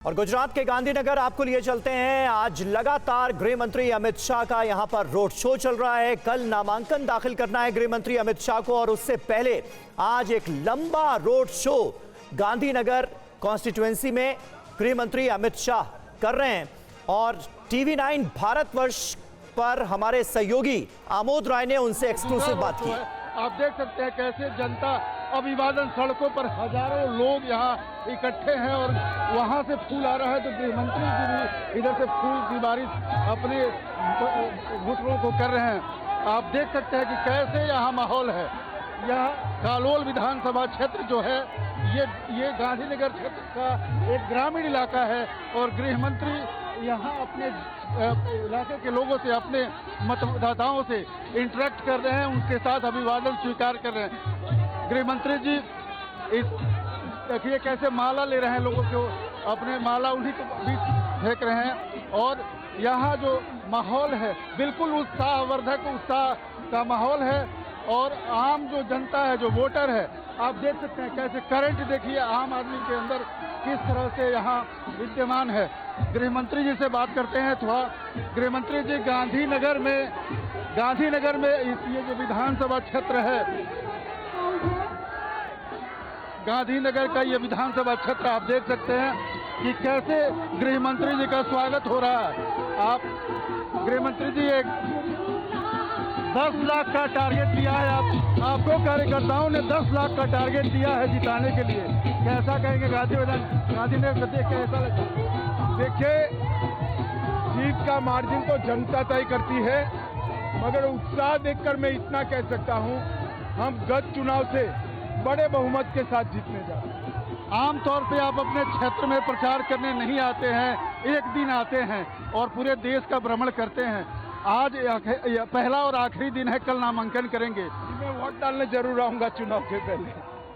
और गुजरात के गांधीनगर आपको लिए चलते हैं। आज लगातार गृह मंत्री अमित शाह का यहां पर रोड शो चल रहा है। कल नामांकन दाखिल करना है गृह मंत्री अमित शाह को और उससे पहले आज एक लंबा रोड शो गांधीनगर कॉन्स्टिट्यूएंसी में गृह मंत्री अमित शाह कर रहे हैं। और टीवी9 भारतवर्ष पर हमारे सहयोगी आमोद राय ने उनसे एक्सक्लूसिव बात की। आप देख सकते हैं कैसे जनता अभिवादन सड़कों पर हजारों लोग यहाँ इकट्ठे हैं और वहाँ से फूल आ रहा है तो गृह मंत्री जी भी इधर से फूल की बारिश अपने घुटनों को कर रहे हैं। आप देख सकते हैं कि कैसे यहाँ माहौल है। यह कालोल विधानसभा क्षेत्र जो है ये गांधीनगर क्षेत्र का एक ग्रामीण इलाका है और गृह मंत्री यहाँ अपने इलाके के लोगों से, अपने मतदाताओं से इंटरेक्ट कर रहे हैं, उनके साथ अभिवादन स्वीकार कर रहे हैं। गृह मंत्री जी इस देखिए कैसे माला ले रहे हैं, लोगों को अपने माला उन्हीं के बीच फेंक रहे हैं। और यहाँ जो माहौल है बिल्कुल उत्साहवर्धक उत्साह का माहौल है। और आम जो जनता है, जो वोटर है, आप देख सकते हैं कैसे करंट देखिए आम आदमी के अंदर किस तरह से यहाँ विद्यमान है। गृह मंत्री जी से बात करते हैं थोड़ा। गृह मंत्री जी, गांधीनगर में ये जो विधानसभा क्षेत्र है, गांधीनगर का ये विधानसभा क्षेत्र आप देख सकते हैं कि कैसे गृह मंत्री जी का स्वागत हो रहा है। आप गृह मंत्री जी, एक 10 लाख का टारगेट दिया है आपको कार्यकर्ताओं ने 10 लाख का टारगेट दिया है जिताने के लिए। कैसा कहेंगे गांधीनगर देख के ऐसा लगा? देखिए, जीत का मार्जिन तो जनता तय करती है, मगर उत्साह देखकर मैं इतना कह सकता हूं, हम गत चुनाव से बड़े बहुमत के साथ जीतने जा रहे हैं। आमतौर पे आप अपने क्षेत्र में प्रचार करने नहीं आते हैं, एक दिन आते हैं और पूरे देश का भ्रमण करते हैं। आज पहला और आखिरी दिन है, कल नामांकन करेंगे। मैं वोट डालने जरूर आऊंगा चुनाव के पहले।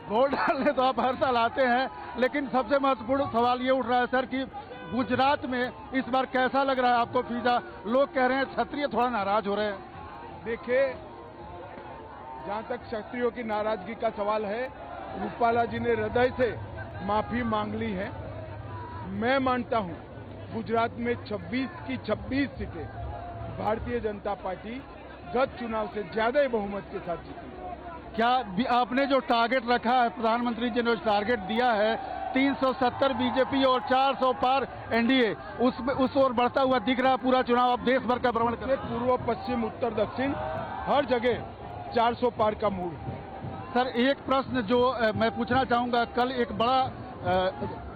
वोट डालने तो आप हर साल आते हैं, लेकिन सबसे महत्वपूर्ण सवाल ये उठ रहा है सर कि गुजरात में इस बार कैसा लग रहा है आपको फीजा? लोग कह रहे हैं क्षत्रिय थोड़ा नाराज हो रहे हैं। देखिए, जहां तक क्षत्रियों की नाराजगी का सवाल है, रूपाला जी ने हृदय से माफी मांग ली है। मैं मानता हूं गुजरात में 26 की 26 सीटें भारतीय जनता पार्टी गत चुनाव से ज्यादा ही बहुमत के साथ जीती। क्या आपने जो टारगेट रखा है, प्रधानमंत्री जी ने जो टारगेट दिया है 370 बीजेपी और 400 पार एनडीए, उस ओर बढ़ता हुआ दिख रहा है पूरा चुनाव? आप देश भर का भ्रमण करें, पूर्व पश्चिम उत्तर दक्षिण हर जगह 400 पार का मूड। सर, एक प्रश्न जो मैं पूछना चाहूंगा, कल एक बड़ा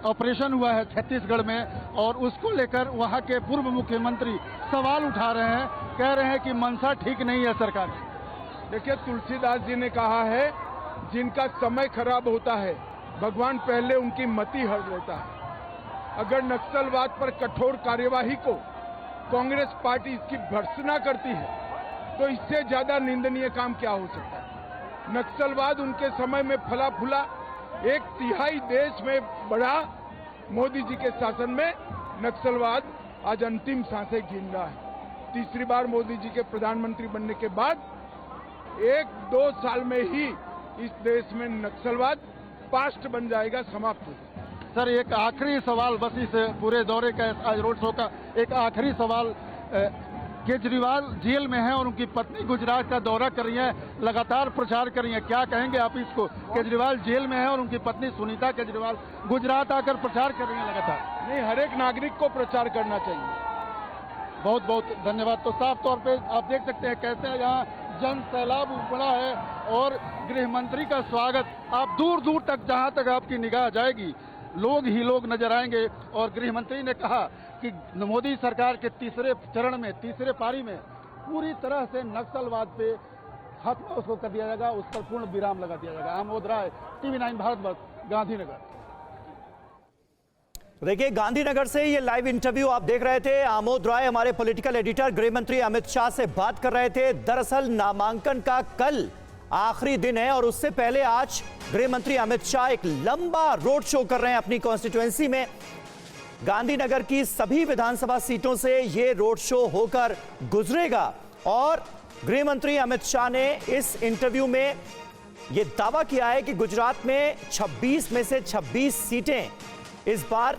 ऑपरेशन हुआ है छत्तीसगढ़ में और उसको लेकर वहां के पूर्व मुख्यमंत्री सवाल उठा रहे हैं, कह रहे हैं कि मंशा ठीक नहीं है सरकार की। देखिए, तुलसीदास जी ने कहा है, जिनका समय खराब होता है भगवान पहले उनकी मति हर लेता है। अगर नक्सलवाद पर कठोर कार्यवाही को कांग्रेस पार्टी इसकी भर्त्सना करती है तो इससे ज्यादा निंदनीय काम क्या हो सकता है। नक्सलवाद उनके समय में फला फूला, 1/3 देश में बढ़ा। मोदी जी के शासन में नक्सलवाद आज अंतिम सांसें गिन रहा है। तीसरी बार मोदी जी के प्रधानमंत्री बनने के बाद 1-2 साल में ही इस देश में नक्सलवाद पास्ट बन जाएगा, समाप्त हो जाएगा। सर, एक आखिरी सवाल, बस इस पूरे दौरे का, आज रोड शो का एक आखिरी सवाल। केजरीवाल जेल में हैं और उनकी पत्नी गुजरात का दौरा कर रही है, लगातार प्रचार कर रही है, क्या कहेंगे आप इसको? केजरीवाल जेल में है और उनकी पत्नी सुनीता केजरीवाल गुजरात आकर प्रचार कर रही है लगातार। नहीं, हर एक नागरिक को प्रचार करना चाहिए। बहुत बहुत धन्यवाद। तो साफ तौर पे आप देख सकते हैं कैसे यहाँ जन सैलाब उमड़ा है और गृह मंत्री का स्वागत, आप दूर दूर तक जहाँ तक आपकी निगाह जाएगी लोग ही लोग नजर आएंगे। और गृह मंत्री ने कहा कि मोदी सरकार के तीसरे चरण में, तीसरे पारी में पूरी तरह से नक्सलवाद पे खत्म उसको कर दिया जाएगा, उस पर पूर्ण विराम लगा दिया जाएगा। आमोद राय, टीवी9 भारतवर्ष, गांधीनगर। देखिए, गांधीनगर से ये लाइव इंटरव्यू आप देख रहे थे। आमोद राय हमारे पॉलिटिकल एडिटर गृह मंत्री अमित शाह से बात कर रहे थे। दरअसल नामांकन का कल आखिरी दिन है और उससे पहले आज गृह मंत्री अमित शाह एक लंबा रोड शो कर रहे हैं अपनी कॉन्स्टिट्यूएंसी में। गांधीनगर की सभी विधानसभा सीटों से ये रोड शो होकर गुजरेगा और गृह मंत्री अमित शाह ने इस इंटरव्यू में ये दावा किया है कि गुजरात में 26 में से 26 सीटें इस बार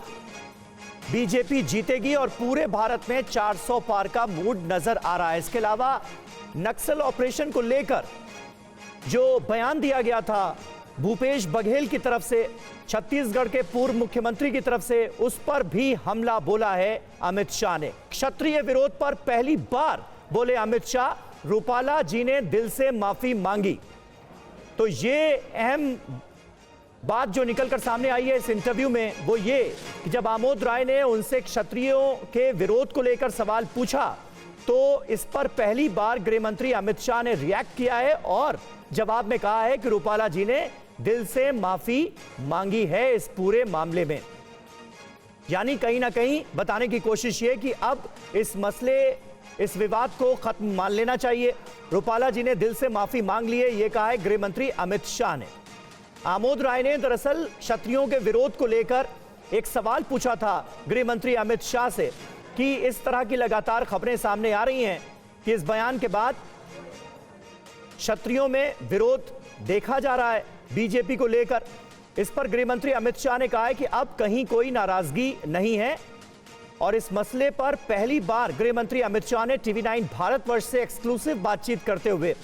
बीजेपी जीतेगी और पूरे भारत में 400 पार का मूड नजर आ रहा है। इसके अलावा नक्सल ऑपरेशन को लेकर जो बयान दिया गया था भूपेश बघेल की तरफ से, छत्तीसगढ़ के पूर्व मुख्यमंत्री की तरफ से, उस पर भी हमला बोला है अमित शाह ने। क्षत्रिय विरोध पर पहली बार बोले अमित शाह, रूपाला जी ने दिल से माफी मांगी। तो ये अहम बात जो निकलकर सामने आई है इस इंटरव्यू में वो ये कि जब आमोद राय ने उनसे क्षत्रियों के विरोध को लेकर सवाल पूछा तो इस पर पहली बार गृह मंत्री अमित शाह ने रिएक्ट किया है और जवाब में कहा है कि रूपाला जी ने दिल से माफी मांगी है इस पूरे मामले में। यानी कहीं ना कहीं बताने की कोशिश ये कि अब इस मसले, इस विवाद को खत्म मान लेना चाहिए। रूपाला जी ने दिल से माफी मांग ली है, यह कहा है गृह मंत्री अमित शाह ने। आमोद राय ने दरअसल क्षत्रियों के विरोध को लेकर एक सवाल पूछा था गृह मंत्री अमित शाह से कि इस तरह की लगातार खबरें सामने आ रही हैं कि इस बयान के बाद क्षत्रियों में विरोध देखा जा रहा है बीजेपी को लेकर। इस पर गृह मंत्री अमित शाह ने कहा है कि अब कहीं कोई नाराजगी नहीं है और इस मसले पर पहली बार गृह मंत्री अमित शाह ने टीवी9 भारतवर्ष से एक्सक्लूसिव बातचीत करते हुए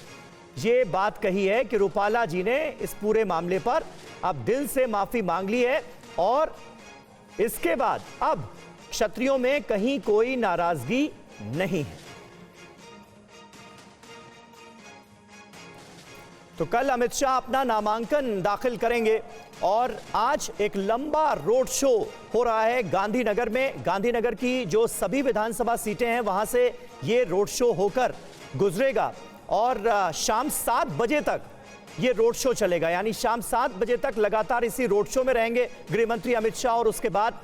ये बात कही है कि रूपाला जी ने इस पूरे मामले पर अब दिल से माफी मांग ली है और इसके बाद अब क्षत्रियों में कहीं कोई नाराजगी नहीं है। तो कल अमित शाह अपना नामांकन दाखिल करेंगे और आज एक लंबा रोड शो हो रहा है गांधीनगर में। गांधीनगर की जो सभी विधानसभा सीटें हैं वहां से ये रोड शो होकर गुजरेगा और शाम 7 बजे तक ये रोड शो चलेगा। यानी शाम 7 बजे तक लगातार इसी रोड शो में रहेंगे गृह मंत्री अमित शाह और उसके बाद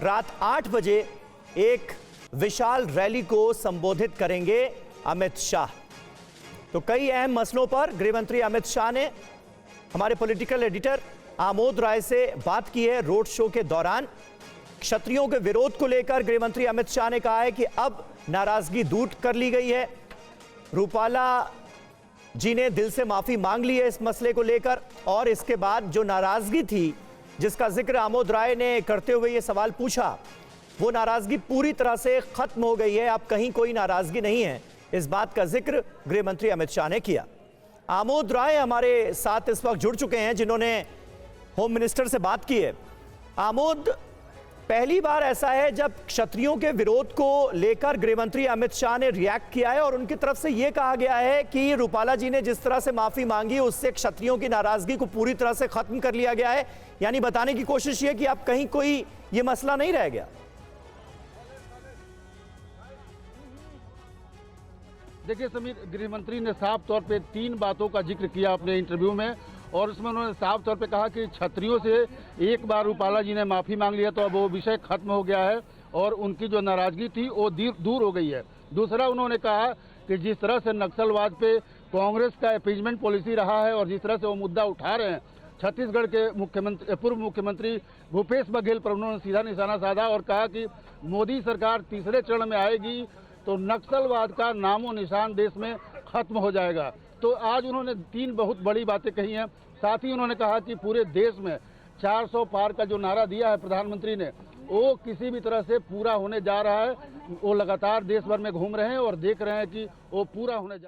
रात 8 बजे एक विशाल रैली को संबोधित करेंगे अमित शाह। तो कई अहम मसलों पर गृह मंत्री अमित शाह ने हमारे पॉलिटिकल एडिटर आमोद राय से बात की है रोड शो के दौरान। क्षत्रियों के विरोध को लेकर गृह मंत्री अमित शाह ने कहा है कि अब नाराजगी दूर कर ली गई है, रूपाला जी ने दिल से माफी मांग ली है इस मसले को लेकर और इसके बाद जो नाराजगी थी जिसका जिक्र आमोद राय ने करते हुए ये सवाल पूछा, वो नाराजगी पूरी तरह से खत्म हो गई है, अब कहीं कोई नाराजगी नहीं है। इस बात का जिक्र गृह मंत्री अमित शाह ने किया। आमोद राय हमारे साथ इस वक्त जुड़ चुके हैं जिन्होंने होम मिनिस्टर से बात की है। आमोद, पहली बार ऐसा है जब क्षत्रियों के विरोध को लेकर गृह मंत्री अमित शाह ने रिएक्ट किया है और उनकी तरफ से यह कहा गया है कि रूपाला जी ने जिस तरह से माफी मांगी उससे क्षत्रियों की नाराजगी को पूरी तरह से खत्म कर लिया गया है। यानी बताने की कोशिश यह कि अब कहीं कोई यह मसला नहीं रह गया। देखिए समीर, गृह मंत्री ने साफ तौर पे 3 बातों का जिक्र किया अपने इंटरव्यू में और उसमें उन्होंने साफ तौर पे कहा कि क्षत्रियों से एक बार रूपाला जी ने माफ़ी मांग लिया तो अब वो विषय खत्म हो गया है और उनकी जो नाराजगी थी वो दूर हो गई है। दूसरा, उन्होंने कहा कि जिस तरह से नक्सलवाद पे कांग्रेस का अपीजमेंट पॉलिसी रहा है और जिस तरह से वो मुद्दा उठा रहे हैं, छत्तीसगढ़ के पूर्व मुख्यमंत्री भूपेश बघेल पर उन्होंने सीधा निशाना साधा और कहा कि मोदी सरकार तीसरे चरण में आएगी तो नक्सलवाद का नामो निशान देश में खत्म हो जाएगा। तो आज उन्होंने 3 बहुत बड़ी बातें कही हैं। साथ ही उन्होंने कहा कि पूरे देश में 400 पार का जो नारा दिया है प्रधानमंत्री ने, वो किसी भी तरह से पूरा होने जा रहा है। वो लगातार देश भर में घूम रहे हैं और देख रहे हैं कि वो पूरा होने जा